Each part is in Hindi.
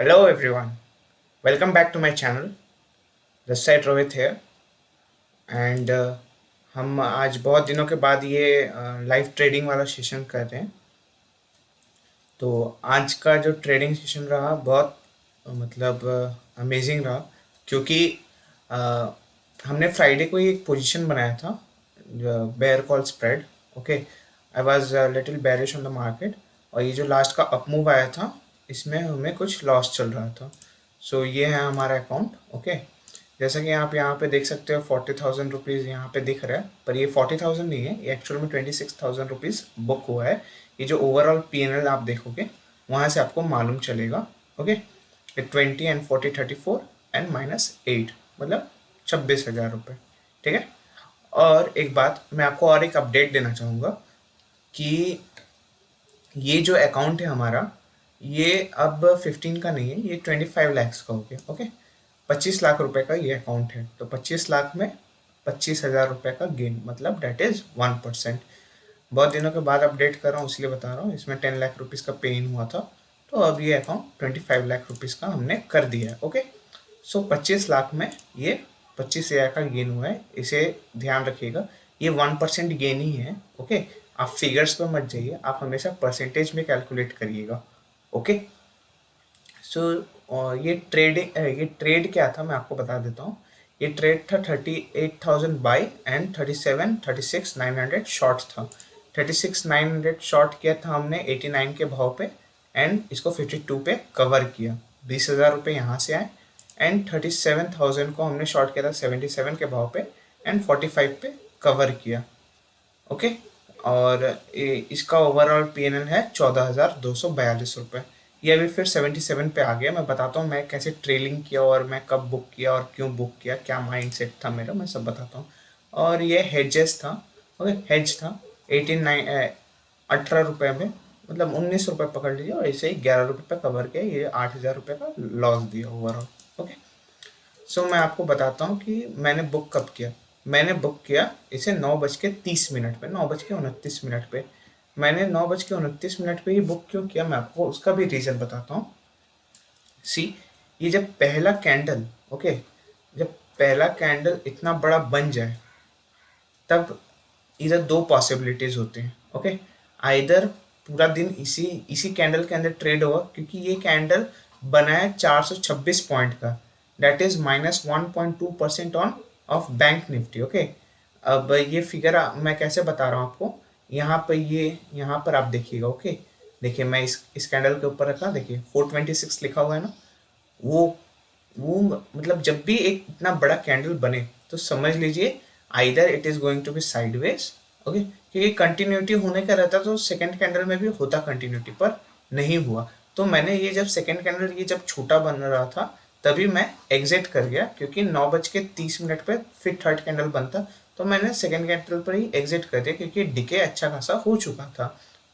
Hello everyone, welcome back to my channel. This side Rohit here and हम आज बहुत दिनों के बाद ये लाइव ट्रेडिंग वाला सेशन कर रहे हैं। तो आज का जो ट्रेडिंग सेशन रहा बहुत मतलब अमेजिंग रहा क्योंकि अ, हमने फ्राइडे को ही एक पोजीशन बनाया था bear call spread. Okay, I was little bearish on the market और ये जो लास्ट का अप मूव आया था इसमें हमें कुछ लॉस चल रहा था। सो ये है हमारा अकाउंट। ओके, जैसा कि आप यहाँ पे देख सकते हो 40,000 रुपीज़ यहाँ पे दिख रहा है, पर ये 40,000 नहीं है, ये एक्चुअल में 26,000 रुपीज़ बुक हुआ है। ये जो ओवरऑल पीएनएल आप देखोगे वहाँ से आपको मालूम चलेगा। ओके, 20 एंड 40 34 एंड -8 मतलब 26,000 रुपये। ठीक है, और एक बात मैं आपको और एक अपडेट देना चाहूँगा कि ये जो अकाउंट है हमारा ये अब 15 का नहीं है, ये 25 lakhs का हो गया। ओके, 25 लाख रुपए का ये अकाउंट है, तो 25 लाख में 25,000 रुपये का गेन मतलब डेट इज 1%। बहुत दिनों के बाद अपडेट कर रहा हूँ इसलिए बता रहा हूँ। इसमें 10 लाख रुपीज़ का पे इन हुआ था, तो अब ये अकाउंट 25 लाख रुपीज़ का हमने कर दिया है। ओके, सो 25 लाख में ये 25,000 का गेन हुआ है, इसे ध्यान रखिएगा। ये 1% गेन ही है। ओके, आप फिगर्स पे मत जाइए, आप हमेशा परसेंटेज में कैलकुलेट करिएगा। ओके, सो ये ट्रेड क्या था मैं आपको बता देता हूँ। ये ट्रेड था 38,000 बाई एंड 36,900 शॉर्ट था। 36,900 शॉर्ट किया था हमने 89 के भाव पे एंड इसको 52 पे कवर किया। 20,000 रुपये यहाँ से आए एंड 37,000 को हमने शॉर्ट किया था 77 के भाव पे एंड 45 पे कवर किया। ओके, और इसका ओवरऑल पीएनएल है 14,242 रुपये। ये अभी फिर 77 पे आ गया। मैं बताता हूँ मैं कैसे ट्रेलिंग किया और मैं कब बुक किया और क्यों बुक किया, क्या माइंड सेट था मेरा, मैं सब बताता हूँ। और ये हेजेस था। ओके, हेज था 18 रुपये में, मतलब 19 रुपये पकड़ लीजिए, और इसे 11 रुपये पे कवर किया। ये 8,000 रुपये का लॉस दिया ओवरऑल। ओके, सो मैं आपको बताता हूँ कि मैंने बुक कब किया। मैंने बुक किया इसे 9:30 पे, 9:29 पे। मैंने 9:29 पे ही बुक क्यों किया मैं आपको उसका भी रीज़न बताता हूँ। सी, ये जब पहला कैंडल, ओके, जब पहला कैंडल इतना बड़ा बन जाए तब इधर दो पॉसिबिलिटीज होते हैं। ओके, आइदर पूरा दिन इसी इसी कैंडल के अंदर ट्रेड होगा क्योंकि ये कैंडल बना है 426 पॉइंट का, that is -1.2% on off bank Nifty. Okay, अब ये फिगर मैं कैसे बता रहा हूँ आपको, यहाँ पर आप देखिएगा। ओके, देखिए मैं इस कैंडल के ऊपर रखा, देखिए 426 लिखा हुआ है ना। वो वो मतलब जब भी एक इतना बड़ा कैंडल बने तो समझ लीजिए either it is going to be sideways. Okay, क्योंकि कंटिन्यूटी होने का रहता तो सेकंड कैंडल में भी होता कंटिन्यूटी, पर नहीं हुआ। तो मैंने ये जब सेकंड कैंडल ये जब छोटा बन रहा था तभी मैं एग्जिट कर गया, क्योंकि 9:30 पे फिर थर्ड कैंडल बनता, तो मैंने सेकंड कैंडल पर ही एग्जिट कर दिया क्योंकि डिके अच्छा खासा हो चुका था,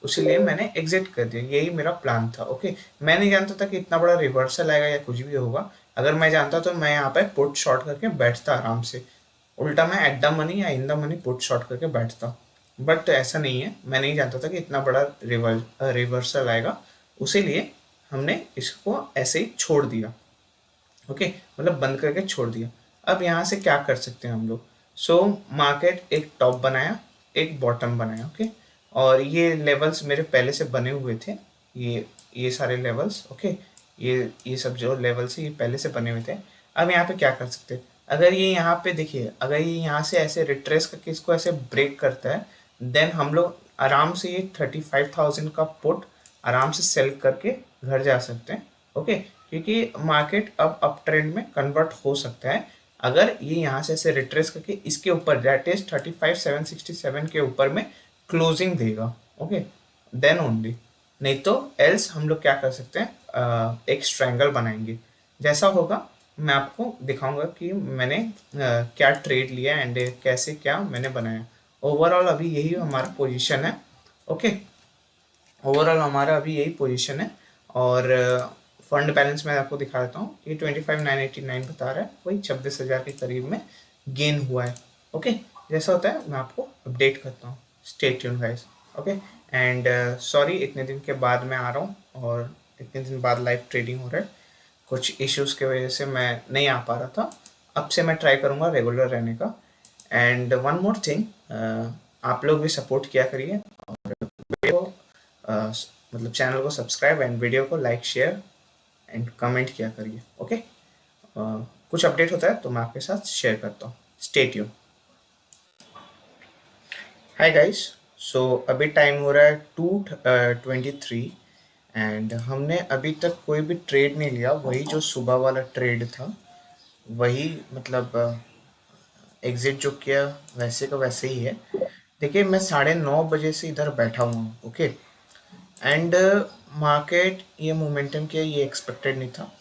उसीलिए मैंने एग्जिट कर दिया। यही मेरा प्लान था। ओके, मैं नहीं जानता था कि इतना बड़ा रिवर्सल आएगा या कुछ भी होगा। अगर मैं जानता तो मैं यहाँ पे पुट शॉर्ट करके बैठता आराम से, उल्टा मैं एट द मनी या in the money put short करके बैठता। बट ऐसा नहीं है, मैं नहीं जानता था कि इतना बड़ा रिवर्सल आएगा, उसीलिए हमने इसको ऐसे ही छोड़ दिया। ओके, मतलब बंद करके छोड़ दिया। अब यहाँ से क्या कर सकते हैं हम लोग। सो मार्केट एक टॉप बनाया, एक बॉटम बनाया। ओके, और ये लेवल्स मेरे पहले से बने हुए थे, ये सारे लेवल्स। ओके, ये सब जो लेवल्स है ये पहले से बने हुए थे। अब यहाँ पे क्या कर सकते हैं, अगर ये यहाँ पे देखिए, अगर ये यहाँ से ऐसे रिट्रेस करके इसको ऐसे ब्रेक करता है, देन हम लोग आराम से ये 35,000 का पुट आराम से सेल करके घर जा सकते हैं। ओके, क्योंकि मार्केट अब अप ट्रेंड में कन्वर्ट हो सकता है अगर ये यहाँ से ऐसे रिट्रेस करके इसके ऊपर दैट इज 35,767 के ऊपर में क्लोजिंग देगा। ओके, देन ओनली, नहीं तो एल्स हम लोग क्या कर सकते हैं, एक स्ट्रैंगल बनाएंगे। जैसा होगा मैं आपको दिखाऊंगा कि मैंने क्या ट्रेड लिया एंड कैसे क्या मैंने बनाया। ओवरऑल अभी यही हमारा पोजीशन है। ओके, ओवरऑल हमारा अभी यही पोजीशन है, और फंड बैलेंस मैं आपको दिखा देता हूँ। ये 25,989 बता रहा है, वही 26,000 के करीब में गेन हुआ है। ओके, जैसा होता है मैं आपको अपडेट करता हूँ। Stay tuned guys. Okay, and sorry इतने दिन के बाद मैं आ रहा हूँ और इतने दिन बाद लाइव ट्रेडिंग हो रहा है। कुछ इश्यूज़ की वजह से मैं नहीं आ पा रहा था। अब से मैं ट्राई करूँगा रेगुलर रहने का। एंड वन मोर थिंग, आप लोग भी सपोर्ट किया करिए और वीडियो मतलब चैनल को सब्सक्राइब एंड वीडियो को लाइक शेयर एंड कमेंट किया करिए। ओके, कुछ अपडेट होता है तो मैं आपके साथ शेयर करता हूँ। Stay tune. हाय गाइस, सो अभी टाइम हो रहा है 2:23 एंड हमने अभी तक कोई भी ट्रेड नहीं लिया। वही जो सुबह वाला ट्रेड था वही, मतलब एग्जिट जो किया वैसे का वैसे ही है। देखिए, मैं 9:30 से इधर बैठा हुआ हूँ। ओके, एंड मार्केट ये मोमेंटम किया, ये एक्सपेक्टेड नहीं था।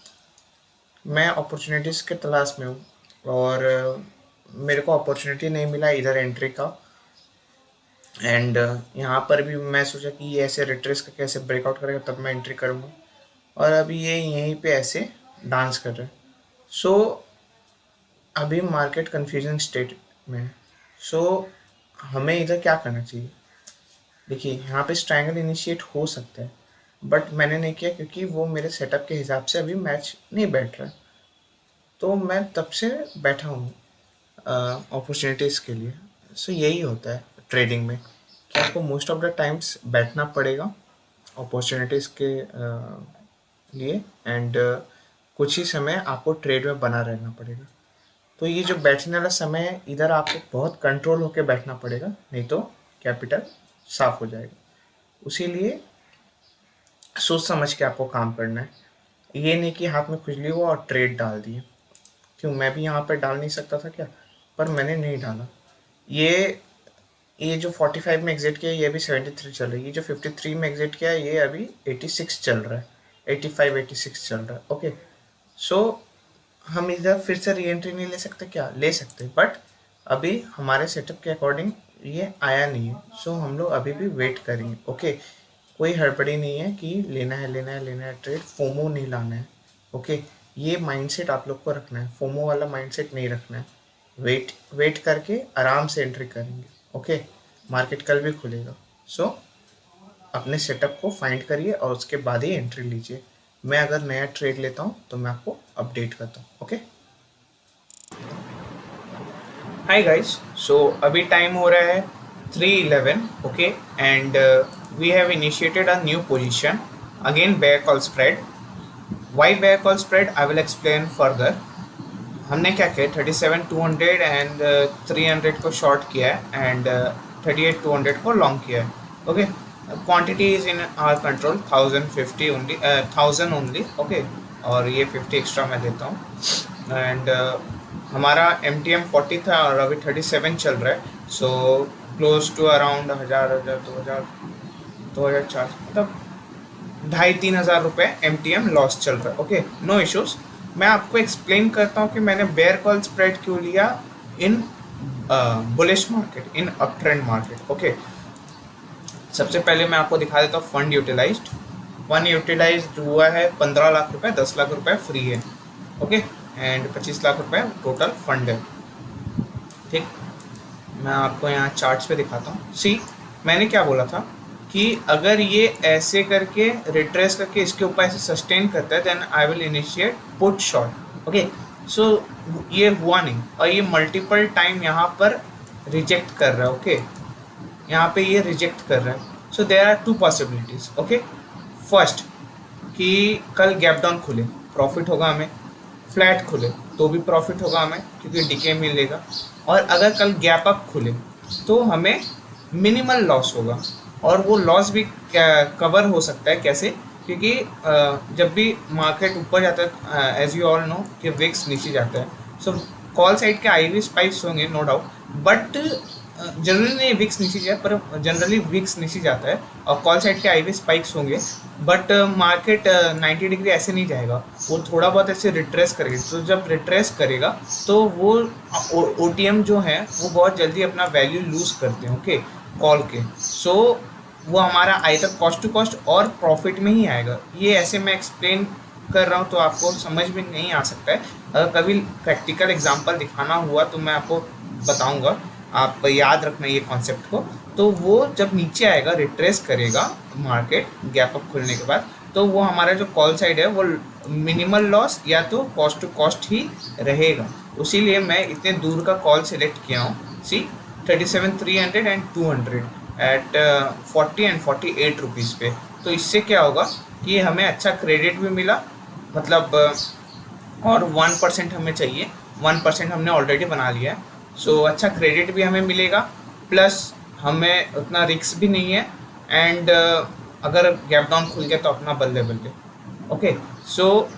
मैं अपॉर्चुनिटीज़ के तलाश में हूँ और मेरे को अपॉर्चुनिटी नहीं मिला इधर एंट्री का। एंड यहाँ पर भी मैं सोचा कि ये ऐसे रिट्रेस करके ऐसे ब्रेकआउट करेगा तब मैं एंट्री करूँगा, और अभी ये यहीं पे ऐसे डांस कर रहा है। सो अभी मार्केट कंफ्यूजन स्टेट में है। सो हमें इधर क्या करना चाहिए? देखिए, यहाँ पे ट्रायंगल इनिशिएट हो सकता है, बट मैंने नहीं किया क्योंकि वो मेरे सेटअप के हिसाब से अभी मैच नहीं बैठ रहा है। तो मैं तब से बैठा हूँ अपॉर्चुनिटीज़ के लिए। सो यही होता है ट्रेडिंग में कि आपको मोस्ट ऑफ द टाइम्स बैठना पड़ेगा अपॉर्चुनिटीज़ के लिए, एंड कुछ ही समय आपको ट्रेड में बना रहना पड़ेगा। तो ये जो बैठने वाला समय है, इधर आपको बहुत कंट्रोल होकर बैठना पड़ेगा, नहीं तो कैपिटल साफ हो जाएगा। उसी लिए सोच समझ के आपको काम करना है। ये नहीं कि हाथ में खुजली हुआ और ट्रेड डाल दिए। क्यों, मैं भी यहाँ पर डाल नहीं सकता था क्या? पर मैंने नहीं डाला। ये जो 45 में एग्जिट किया, ये अभी 73 चल रही है। ये जो 53 में एग्जिट किया, ये अभी 86 चल रहा है, 85 86 चल रहा है। ओके, सो हम इधर फिर से री एंट्री नहीं ले सकते क्या? ले सकते, बट अभी हमारे सेटअप के अकॉर्डिंग ये आया नहीं है। सो हम लोग अभी भी वेट करेंगे। ओके, कोई हड़बड़ी नहीं है कि लेना है लेना है लेना है ट्रेड, फोमो नहीं लाना है। ओके, ये माइंडसेट आप लोग को रखना है, फोमो वाला माइंडसेट नहीं रखना है। वेट करके आराम से एंट्री करेंगे। ओके, मार्केट कल भी खुलेगा। सो अपने सेटअप को फाइंड करिए और उसके बाद ही एंट्री लीजिए। मैं अगर नया ट्रेड लेता हूँ तो मैं आपको अपडेट करता हूँ। ओके, हाय गाइस, सो अभी टाइम हो रहा है 3:11। Okay, and we have initiated a new position again, bear call spread. Why bear call spread, I will explain further. हमने क्या किया, 37,200 एंड 300 को शॉर्ट किया है एंड 38,200 को लॉन्ग किया है। Okay, quantity is in our control, 1050 only, 1000 only. Okay, और ये 50 एक्स्ट्रा मैं देता हूँ। एंड हमारा MTM 40 था और अभी 37 चल रहा है। सो क्लोज टू अराउंड 2,400 मतलब 2,500-3,000 रुपये MTM लॉस चल रहा है। Okay, no issues. मैं आपको एक्सप्लेन करता हूँ कि मैंने बेयर कॉल स्प्रेड क्यों लिया in bullish market, in up trend market. Okay, सबसे पहले मैं आपको दिखा देता हूँ फंड यूटिलाइज्ड। फंड यूटिलाइज्ड हुआ है 15 लाख रुपए, 10 लाख रुपए फ्री है। ओके, एंड 25 लाख रुपए टोटल फंड है। ठीक, मैं आपको यहाँ चार्ट्स पे दिखाता हूँ। सी, मैंने क्या बोला था कि अगर ये ऐसे करके रिट्रेस करके इसके ऊपर ऐसे सस्टेन करता है, then I will initiate put short. Okay, so ये हुआ नहीं और ये मल्टीपल टाइम यहाँ पर रिजेक्ट कर रहा है। ओके, यहाँ पे ये रिजेक्ट कर रहा है। So there are two possibilities. Okay, first कि कल गैप डाउन खुले, प्रॉफिट होगा हमें। फ्लैट खुले तो भी प्रॉफिट होगा हमें क्योंकि डीके मिलेगा। और अगर कल गैप अप खुले तो हमें मिनिमल लॉस होगा, और वो लॉस भी कवर हो सकता है। कैसे? क्योंकि जब भी मार्केट ऊपर जाता है, एज यू ऑल नो कि विक्स नीचे जाता है। सो कॉल साइड के IV स्पाइक्स होंगे, नो डाउट, बट जनरली नहीं विक्स नीचे जाए, पर जनरली विक्स नीचे जाता है और कॉल साइड के IV स्पाइक्स होंगे। बट मार्केट 90 डिग्री ऐसे नहीं जाएगा, वो थोड़ा बहुत ऐसे रिट्रेस करेगा। तो जब रिट्रेस करेगा तो वो OTM जो है वो बहुत जल्दी अपना वैल्यू लूज करते हैं। ओके, कॉल के। सो वो हमारा आइदर कॉस्ट टू कॉस्ट और प्रॉफिट में ही आएगा। ये ऐसे मैं एक्सप्लेन कर रहा हूँ तो आपको समझ में नहीं आ सकता है। अगर कभी प्रैक्टिकल एग्जांपल दिखाना हुआ तो मैं आपको बताऊंगा, आप याद रखना ये कॉन्सेप्ट को। तो वो जब नीचे आएगा, रिट्रेस करेगा मार्केट गैप अप खुलने के बाद, तो वो हमारा जो कॉल साइड है वो मिनिमल लॉस या तो कॉस्ट टू कॉस्ट ही रहेगा। उसीलिए मैं इतने दूर का कॉल सेलेक्ट किया हूँ। सी 37,300 एंड 200 एट 40 एंड 48 रुपीज़ पे। तो इससे क्या होगा कि हमें अच्छा क्रेडिट भी मिला, मतलब और 1% हमें चाहिए, 1% हमने ऑलरेडी बना लिया है। सो अच्छा क्रेडिट भी हमें मिलेगा, प्लस हमें उतना रिस्क भी नहीं है। एंड अगर गैप डाउन खुल गया तो अपना बल्ले बल्ले। ओके, सो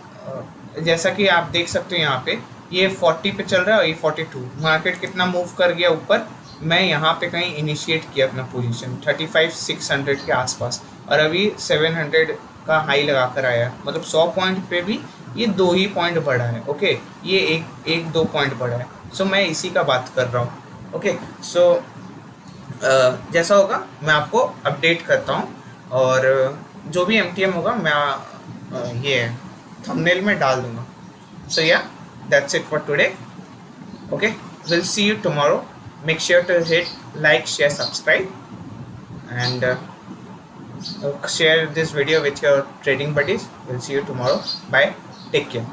जैसा कि आप देख सकते हो यहाँ पे ये 40 पे चल रहा है और ये 42। मार्केट कितना मूव कर गया ऊपर। मैं यहाँ पे कहीं इनिशिएट किया अपना पोजीशन 35,600 के आसपास, और अभी 700 का हाई लगा कर आया, मतलब 100 पॉइंट पे भी ये 2 ही पॉइंट बढ़ा है। ओके, ये एक 2 पॉइंट बढ़ा है। सो मैं इसी का बात कर रहा हूँ। ओके, सो जैसा होगा मैं आपको अपडेट करता हूँ, और जो भी MTM होगा मैं ये थंबनेल में डाल दूंगा। So yeah that's it for today. Okay, will see you tomorrow. Make sure to hit like, share, subscribe, and share this video with your trading buddies. We'll see you tomorrow. Bye, take care.